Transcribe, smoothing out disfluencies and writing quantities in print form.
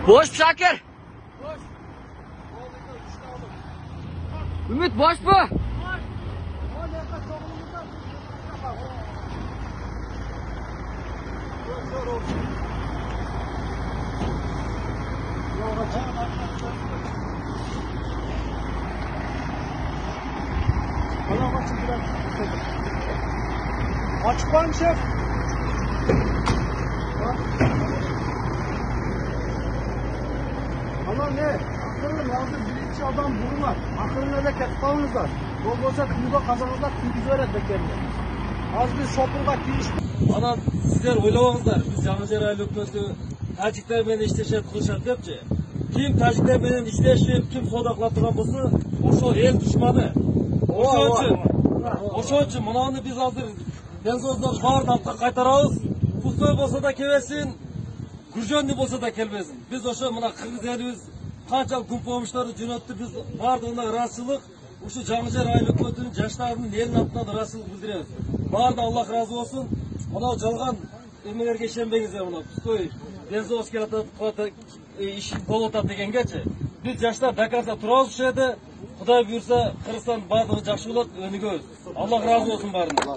Boş Şakir. Ümit boş mu? Açık var mı şef? Ama ne? Akıllı yazdı birinci adam vururlar. Akıllı da ketpağınızlar. Bol bolsa kuyuda kazanırlar, kuyuda öğretmek kendine. Az bir şopurga giriş. Ana sizler oylamаңыздар. Biz Жаңажар айлыкмызды тәжиктер менен иштешет, кылышат депчи. Kim тәжиктер менен иштешип, kim содақлап турган болсо, ошол эл душманы. Ошон үчүн мынаны биз азыр Дензоздон баарын артка кайтарабыз. Пустой болсо да келбесин, Гүржөнү болсо да келбесин. Biz ошо мына кыргыз элибиз канчалык күн помуштарды жөнөттү, biz баардыгына ыраазычылык ушу Жаңажар айлыкмынын жаштарынын элинин атынан ыраазычылык билдиребиз. Баарына Аллах ыраазы болсун. Мына жалган эмелерге ишенбеңиздер, мына пустой Дензовский атат иш болуп атат дегенгечи. Биз жаштар Дакарда турабыз ушул жерде. Кудай буйрса, Кыргызстан баардыгы жакшы болот, өнүгөбүз. Аллах ыраазы болсун баарына.